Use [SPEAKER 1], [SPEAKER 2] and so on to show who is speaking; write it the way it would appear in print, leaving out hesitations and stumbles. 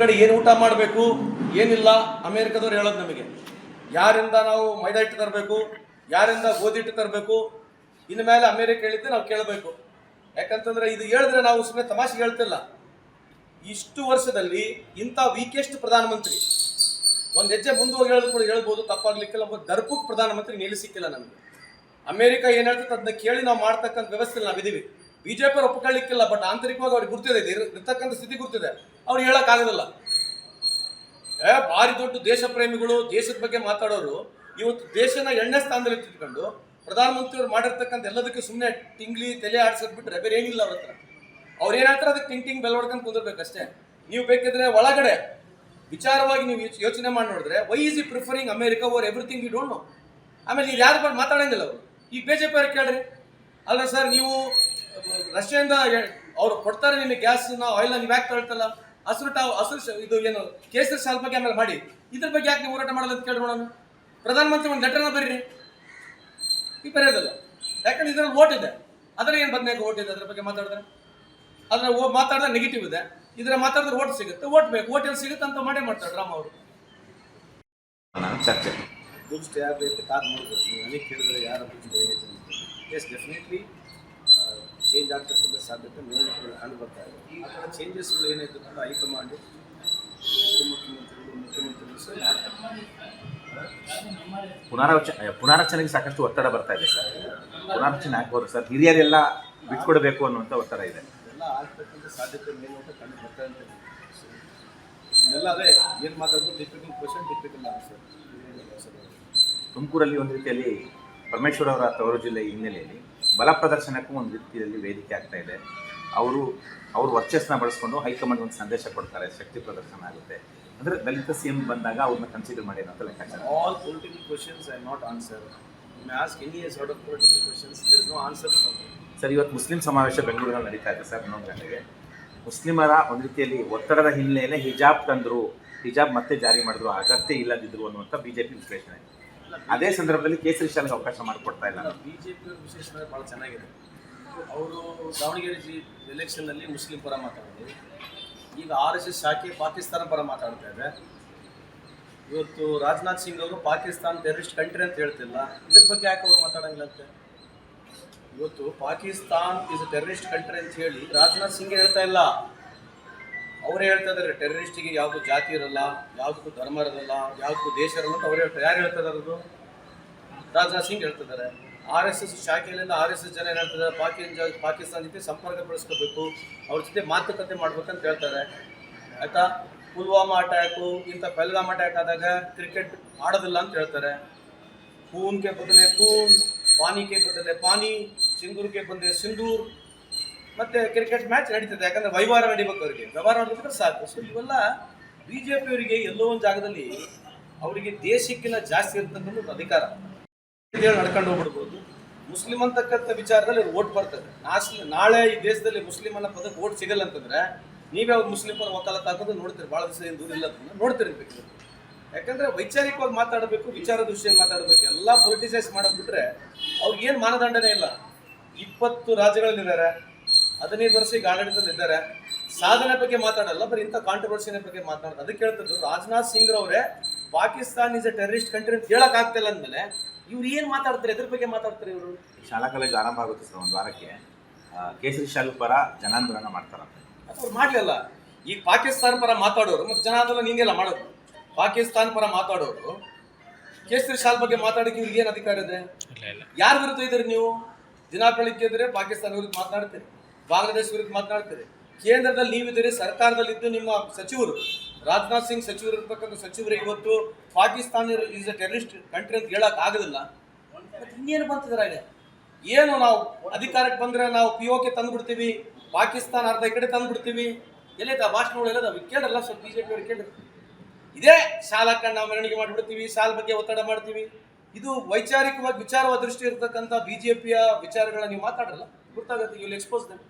[SPEAKER 1] ಕಡೆ ಏನು ಊಟ ಮಾಡಬೇಕು ಏನಿಲ್ಲ ಅಮೇರಿಕದವ್ರು ಹೇಳೋದು ನಮಗೆ. ಯಾರಿಂದ ನಾವು ಮೈದಾ ಹಿಟ್ಟು ತರಬೇಕು, ಯಾರಿಂದ ಗೋಧಿ ಹಿಟ್ಟು ತರಬೇಕು, ಇನ್ನು ಮೇಲೆ ಅಮೇರಿಕ ಹೇಳಿದ್ದೆ ನಾವು ಕೇಳಬೇಕು. ಯಾಕಂತಂದ್ರೆ ಇದು ಹೇಳಿದ್ರೆ ನಾವು ಸುಮ್ಮನೆ ತಮಾಷೆಗೆ ಹೇಳ್ತಿಲ್ಲ. ಇಷ್ಟು ವರ್ಷದಲ್ಲಿ ಇಂಥ ವೀಕೆಸ್ಟ್ ಪ್ರಧಾನಮಂತ್ರಿ ಒಂದು ಹೆಜ್ಜೆ ಮುಂದೆ ಹೋಗಿ ಹೇಳೋದು ಕೂಡ ಹೇಳ್ಬೋದು, ತಪ್ಪಾಗ್ಲಿಕ್ಕಿಲ್ಲ. ಒಬ್ಬ ದರ್ಪುಕ್ ಪ್ರಧಾನಮಂತ್ರಿ ನಿಲ್ಲಿ ಸಿಕ್ಕಿಲ್ಲ ನಮಗೆ. ಅಮೇರಿಕ ಏನ್ ಹೇಳ್ತದೆ ಅದನ್ನ ಕೇಳಿ ನಾವು ಮಾಡ್ತಕ್ಕಂಥ ವ್ಯವಸ್ಥೆ ನಾವಿದ್ದೀವಿ. ಬಿಜೆಪಿ ಅವ್ರು ಒಪ್ಕೊಳ್ಳಿಕ್ಕಿಲ್ಲ, ಬಟ್ ಆಂತರಿಕವಾಗಿ ಅವ್ರಿಗೆ ಗುರ್ತಿದೆ, ಇರ್ತಕ್ಕಂಥ ಸ್ಥಿತಿ ಗುರ್ತಿದೆ. ಅವ್ರು ಹೇಳಕ್ ಆಗೋದಿಲ್ಲ. ಭಾರಿ ದೊಡ್ಡ ದೇಶ ಪ್ರೇಮಿಗಳು, ದೇಶದ ಬಗ್ಗೆ ಮಾತಾಡೋರು ಇವತ್ತು ದೇಶನ ಎಣ್ಣೆ ಸ್ಥಾನದಲ್ಲಿ ಇಟ್ಕೊಂಡು ಪ್ರಧಾನಮಂತ್ರಿಯವ್ರು ಮಾಡಿರ್ತಕ್ಕಂಥ ಎಲ್ಲದಕ್ಕೆ ಸುಮ್ಮನೆ ಟಿಂಗ್ಲಿ ತಲೆ ಆಡ್ಸೋದ್ ಬಿಟ್ರೆ ಬೇರೆ ಏನಿಲ್ಲ ಅವ್ರ ಹತ್ರ. ಅವ್ರು ಏನ್ ಹೇಳ್ತಾರೆ ಅದಕ್ಕೆ ಟಿಂಗ್ ಬೆಲ್ ಹೊಡ್ಕೊಂಡು ಕುಂದಿರ್ಬೇಕಷ್ಟೇ. ನೀವು ಬೇಕಿದ್ರೆ ಒಳಗಡೆ ವಿಚಾರವಾಗಿ ನೀವು ಯೋಚನೆ ಮಾಡಿ ನೋಡಿದ್ರೆ why is he preferring America over everything you don't know. ಆಮೇಲೆ ನೀವು ಯಾರು ಬಂದು ಮಾತಾಡಂಗಿಲ್ಲ ಅವರು. ಈಗ ಬಿಜೆಪಿ ಅವ್ರಿಗೆ ಕೇಳ್ರಿ, ಅಲ್ಲ ಸರ್ ನೀವು ರಷ್ಯಾದಿಂದ ಅವ್ರು ಕೊಡ್ತಾರೆ ನಿಮಗೆ ಗ್ಯಾಸ್ನ ಆಯಿಲ್ನ ನೀವು ಯಾಕೆ ತಗೊಳ್ತಲ್ಲ, ಹಸಿರು ಇದು ಏನು ಕೇಸರಿ ಶಾಲ್ ಬಗ್ಗೆ ಆಮೇಲೆ ಮಾಡಿ, ಇದ್ರ ಬಗ್ಗೆ ಯಾಕೆ ನೀವು ಹೋರಾಟ ಮಾಡಲ್ಲ ಅಂತ ಕೇಳಿ ನೋಡೋಣ. ಪ್ರಧಾನಮಂತ್ರಿ ಒಂದು ಲೆಟರ್ನ ಬರೀರಿ, ಈಗ ಬರೆಯೋದಲ್ಲ. ಯಾಕಂದ್ರೆ ಇದ್ರಲ್ಲಿ ಓಟ್ ಇದೆ, ಅದರ ಏನು ಬದನೇಗೆ ಓಟ್ ಇದೆ ಅದ್ರ ಬಗ್ಗೆ ಮಾತಾಡಿದ್ರೆ, ಅದನ್ನ ಮಾತಾಡಿದ್ರೆ ನೆಗೆಟಿವ್ ಇದೆ, ಇದ್ರ ಮಾತಾಡಿದ್ರೆ ಓಟ್ ಸಿಗುತ್ತೆ. ಓಟ್ ಬೇಕು, ಓಟ್ ಎಲ್ಲಿ ಸಿಗುತ್ತೆ ಅಂತ ಮಾಡೇ ಮಾಡ್ತಾರೆ ರಾಮ್ ಅವರು.
[SPEAKER 2] ಚರ್ಚೆ
[SPEAKER 1] ದುಡ್ಡು ಸ್ಟೇ ಆಗಬೇಕು, ಕಾದು ನೋಡ್ಬೇಕು. ನೀವು ನನಗೆ ಕೇಳಿದ್ರೆ ಯಾರ ದುಡ್ಡು ಎಸ್ ಡೆಫಿನೆಟ್ಲಿ ಚೇಂಜ್ ಆಗ್ತಕ್ಕಂಥ ಸಾಧ್ಯತೆ ಮೇಲ್ನೋಟಗಳು ಕಂಡು ಬರ್ತಾ ಇದೆ. ಆ ಥರ ಚೇಂಜಸ್ಗಳು ಏನಾಯ್ತು ಅಂತ ಹೈಕಮಾಂಡ್ ಮುಖ್ಯಮಂತ್ರಿಗಳು ಸಹ
[SPEAKER 2] ಪುನಾರಚನೆಗೆ ಸಾಕಷ್ಟು ಒತ್ತಡ ಬರ್ತಾ ಇದೆ ಸರ್. ಪುನಾರಚನೆ ಆಗ್ಬೋದು ಸರ್, ಹಿರಿಯರೆಲ್ಲ ಬಿಟ್ಕೊಡ್ಬೇಕು ಅನ್ನುವಂಥ ಒತ್ತಡ ಇದೆ.
[SPEAKER 1] ಎಲ್ಲ ಆಗ್ತಕ್ಕಂಥ ಸಾಧ್ಯತೆ ಮೇಲ್ನೋಟ ಕಂಡು ಬರ್ತಾ ಇದೆ. ಇದೆಲ್ಲ ಅದೇ ಏನು ಮಾತಾಡೋದು ಡಿಫಿಕಲ್ಟ್ ಕ್ವಶನ್, ಡಿಫಿಕಲ್ಟ್ ಆನ್ಸರ್.
[SPEAKER 2] ತುಮಕೂರಲ್ಲಿ ಒಂದು ರೀತಿಯಲ್ಲಿ ಪರಮೇಶ್ವರ್ ಅವರ ತವರು ಜಿಲ್ಲೆ ಹಿನ್ನೆಲೆಯಲ್ಲಿ ಬಲ ಪ್ರದರ್ಶನಕ್ಕೂ ಒಂದು ರೀತಿಯಲ್ಲಿ ವೇದಿಕೆ ಆಗ್ತಾ ಇದೆ. ಅವರು ವರ್ಚಸ್ನ ಬಳಸ್ಕೊಂಡು ಹೈಕಮಾಂಡ್ ಒಂದು ಸಂದೇಶ ಕೊಡ್ತಾರೆ, ಶಕ್ತಿ ಪ್ರದರ್ಶನ ಆಗುತ್ತೆ ಅಂದರೆ ದಲಿತ ಸಿ ಎಂ ಬಂದಾಗ ಅವ್ರನ್ನ ಕನ್ಸಿಡರ್ ಮಾಡಿ ಅಂತ ಲೆಕ್ಕಾಚಾರ.
[SPEAKER 1] All political questions I not answer. You may ask any sort of political questions, there is no answer from me.
[SPEAKER 2] Sir, ಇವತ್ತು ಮುಸ್ಲಿಂ ಸಮಾವೇಶ ಬೆಂಗಳೂರಿನಲ್ಲಿ ನಡೀತಾ ಇದೆ ಸರ್. 11 ಗಂಟೆಗೆ ಮುಸ್ಲಿಮರ ಒಂದು ರೀತಿಯಲ್ಲಿ ಒತ್ತಡದ ಹಿನ್ನೆಲೆಯಲ್ಲಿ ಹಿಜಾಬ್ ತಂದರು, ಹಿಜಾಬ್ ಮತ್ತೆ ಜಾರಿ ಮಾಡಿದ್ರು, ಅಗತ್ಯ ಇಲ್ಲದಿದ್ರು ಅನ್ನುವಂಥ ಬಿಜೆಪಿ ವಿಶ್ಲೇಷಣೆ. ಅದೇ ಸಂದರ್ಭದಲ್ಲಿ ಕೇಸರಿ ಶಾಲೆಗೆ ಅವಕಾಶ ಮಾಡಿಕೊಡ್ತಾ ಇಲ್ಲ.
[SPEAKER 1] ಬಿಜೆಪಿ ವಿಶೇಷಣೆ ಭಾಳ ಚೆನ್ನಾಗಿದೆ. ಅವರು ದಾವಣಗೆರೆ ಎಲೆಕ್ಷನ್ನಲ್ಲಿ ಮುಸ್ಲಿಂ ಪರ ಮಾತಾಡಿದ್ರು. ಈಗ RSS ಶಾಖೆ ಪಾಕಿಸ್ತಾನ ಪರ ಮಾತಾಡ್ತಾ ಇದೆ. ಇವತ್ತು ರಾಜನಾಥ್ ಸಿಂಗ್ ಅವರು ಪಾಕಿಸ್ತಾನ ಟೆರರಿಸ್ಟ್ ಕಂಟ್ರಿ ಅಂತ ಹೇಳ್ತಿಲ್ಲ. ಇದ್ರ ಬಗ್ಗೆ ಯಾಕೆ ಅವ್ರು ಮಾತಾಡಂಗಿಲ್ಲಂತೆ? ಇವತ್ತು Pakistan is a terrorist country ಅಂತ ಹೇಳಿ ರಾಜನಾಥ್ ಸಿಂಗ್ ಹೇಳ್ತಾ ಇಲ್ಲ, ಅವರೇ ಹೇಳ್ತಾ ಇದ್ದಾರೆ. ಟೆರರಿಸ್ಟಿಗೆ ಯಾವುದು ಜಾತಿ ಇರಲ್ಲ, ಯಾವುದಕ್ಕೂ ಧರ್ಮ ಇರಲ್ಲ, ಯಾವುದಕ್ಕೂ ದೇಶ ಇರಲ್ಲ ಅಂತ ಅವ್ರು ಹೇಳ್ತಾರೆ. ಯಾರು ಹೇಳ್ತಾ ಇದ್ದಾರೆ? ಅದು ರಾಜನಾಥ್ ಸಿಂಗ್ ಹೇಳ್ತಿದ್ದಾರೆ. RSS ಶಾಖೆಯಲ್ಲಿಂದ RSS ಜನ ಏನು ಹೇಳ್ತಿದ್ದಾರೆ, ಪಾಕಿಸ್ತಾನ ಜೊತೆ ಸಂಪರ್ಕ ಬೆಳೆಸ್ಕೋಬೇಕು, ಅವ್ರ ಜೊತೆ ಮಾತುಕತೆ ಮಾಡ್ಬೇಕಂತ ಹೇಳ್ತಾರೆ. ಆಯಿತಾ, ಪುಲ್ವಾಮಾ ಅಟ್ಯಾಕು, ಇಂಥ ಪಹಲ್ಗಾಮ್ ಅಟ್ಯಾಕ್ ಆದಾಗ ಕ್ರಿಕೆಟ್ ಆಡೋದಿಲ್ಲ ಅಂತ ಹೇಳ್ತಾರೆ. ಖೂನ್ಗೆ ಬದಲೇ ಖೂನ್, ಪಾನಿಗೆ ಬದಲೇ ಪಾನಿ, ಸಿಂಧೂರ್ಗೆ ಬಂದರೆ ಸಿಂಧೂರ್, ಮತ್ತೆ ಕ್ರಿಕೆಟ್ ಮ್ಯಾಚ್ ನಡೀತದೆ. ಯಾಕಂದ್ರೆ ವ್ಯವಹಾರ ನಡಿಬೇಕು, ಅವರಿಗೆ ವ್ಯವಹಾರ ನೋಡಿದ್ರೆ ಸಾಕು. ಸೊ ಇವೆಲ್ಲ BJP ಅವರಿಗೆ ಎಲ್ಲೋ ಒಂದು ಜಾಗದಲ್ಲಿ ಅವರಿಗೆ ದೇಶಕ್ಕಿಂತ ಜಾಸ್ತಿ ಇರ್ತಕ್ಕಂಥ ಒಂದು ಅಧಿಕಾರ ನಡ್ಕೊಂಡು ಹೋಗ್ಬಿಡ್ಬೋದು. ಮುಸ್ಲಿಂ ಅಂತಕ್ಕಂಥ ವಿಚಾರದಲ್ಲಿ ಅವ್ರು ಓಟ್ ಬರ್ತದೆ. ನಾಳೆ ಈ ದೇಶದಲ್ಲಿ ಮುಸ್ಲಿಂ ಅನ್ನೋ ಪದಕ್ಕೆ ಓಟ್ ಸಿಗಲ್ಲ ಅಂತಂದ್ರೆ ನೀವೇ ಅವ್ರು ಮುಸ್ಲಿಂ ಪರ ವಕಾಲತ್ ಹಾಕೋದು ನೋಡ್ತೀರಿ. ಭಾಳ ದಿವಸ ಏನು ದೂರ ಇಲ್ಲ, ನೋಡ್ತಿರ್ಬೇಕು. ಯಾಕಂದ್ರೆ ವೈಚಾರಿಕವಾಗಿ ಮಾತಾಡಬೇಕು, ವಿಚಾರ ದೃಷ್ಟಿಯಲ್ಲಿ ಮಾತಾಡಬೇಕು. ಎಲ್ಲ ಪೊಲಿಟಿಸೈಸ್ ಮಾಡೋದು ಬಿಟ್ರೆ ಅವ್ರಿಗೆ ಏನು ಮಾನದಂಡನೇ ಇಲ್ಲ. 20 ರಾಜ್ಯಗಳಲ್ಲಿದ್ದಾರೆ, 15 ವರ್ಷ ಈಗ ಆಡಳಿತದಲ್ಲಿದ್ದಾರೆ. ಸಾಧನೆ ಬಗ್ಗೆ ಮಾತಾಡಲ್ಲ, ಬರೀ ಇಂಥ ಕಾಂಟ್ರವರ್ಸಿನ ಬಗ್ಗೆ ಮಾತಾಡೋದು. ಅದಕ್ಕೆ ಹೇಳ್ತಿದ್ರು ರಾಜನಾಥ್ ಸಿಂಗ್ ರವರೇ Pakistan is a terrorist country ಅಂತ ಹೇಳಕ್ ಆಗ್ತಿಲ್ಲ ಅಂದಮೇಲೆ ಇವ್ರು ಏನು ಮಾತಾಡ್ತಾರೆ, ಎದ್ರ ಬಗ್ಗೆ ಮಾತಾಡ್ತಾರೆ ಇವರು?
[SPEAKER 2] ಶಾಲಾ ಕಾಲೇಜು ಆರಂಭ ಆಗುತ್ತೆ ಸರ್, ಒಂದು ವಾರಕ್ಕೆ ಕೇಸರಿ ಶಾಲು ಪರ ಜನಾಂದೋಲನ ಮಾಡ್ತಾರಂತೆ.
[SPEAKER 1] ಅವ್ರು ಮಾಡಲಿಲ್ಲ. ಈಗ ಪಾಕಿಸ್ತಾನ ಪರ ಮಾತಾಡೋರು ಮತ್ತು ಜನಾಂದೋಲನ ಹಿಂಗೆಲ್ಲ ಮಾಡೋದು. ಪಾಕಿಸ್ತಾನ ಪರ ಮಾತಾಡೋರು ಕೇಸರಿ ಶಾಲ್ ಬಗ್ಗೆ ಮಾತಾಡೋಕೆ ಇವ್ರಿಗೆ ಏನು ಅಧಿಕಾರ ಇದೆ? ಯಾರ ವಿರುದ್ಧ ಇದ್ದೀರಿ ನೀವು? ದಿನ ಬೆಳಿಗ್ಗೆ ಇದ್ರೆ ಪಾಕಿಸ್ತಾನ ವಿರುದ್ಧ ಮಾತನಾಡ್ತೀರಿ, ಬಾಂಗ್ಲಾದೇಶ ವಿರುದ್ಧ ಮಾತನಾಡ್ತೀರಿ. ಕೇಂದ್ರದಲ್ಲಿ ನೀವಿದ್ದೀರಿ, ಸರ್ಕಾರದಲ್ಲಿದ್ದು ನಿಮ್ಮ ಸಚಿವರು ರಾಜನಾಥ್ ಸಿಂಗ್ ಸಚಿವರು ಇರ್ತಕ್ಕಂಥ ಸಚಿವರಿಗೆ ಇವತ್ತು Pakistan is a terrorist country ಅಂತ ಹೇಳಕ್ ಆಗೋದಿಲ್ಲ. ಮತ್ತೆ ಇನ್ನೇನು ಬಂತಿದ್ದಾರೆ? ಏನು ನಾವು ಅಧಿಕಾರಕ್ಕೆ ಬಂದರೆ ನಾವು POK ತಂದುಬಿಡ್ತೀವಿ, ಪಾಕಿಸ್ತಾನ ಅರ್ಧ ಈ ಕಡೆ ತಂದುಬಿಡ್ತೀವಿ. ಎಲ್ಲೈತೆ ಆ ಭಾಷಣಗಳು ಎಲ್ಲದಾವೆ? ಕೇಳಲ್ಲ ಸ್ವಲ್ಪ BJP ಅವ್ರಿಗೆ ಕೇಳಿ. ಇದೇ ಶಾಲ್ ಹಾಕೊಂಡು ನಾವು ಮೆರವಣಿಗೆ ಮಾಡಿಬಿಡ್ತೀವಿ, ಶಾಲ್ ಬಗ್ಗೆ ಒತ್ತಡ ಮಾಡ್ತೀವಿ. ಇದು ವೈಚಾರಿಕವಾಗಿ ವಿಚಾರವಾದ ದೃಷ್ಟಿ ಇರ್ತಕ್ಕಂಥ BJPಯ ವಿಚಾರಗಳನ್ನ ನೀವು ಮಾತಾಡಲ್ಲ, ಗೊತ್ತಾಗುತ್ತೆ. You will expose them.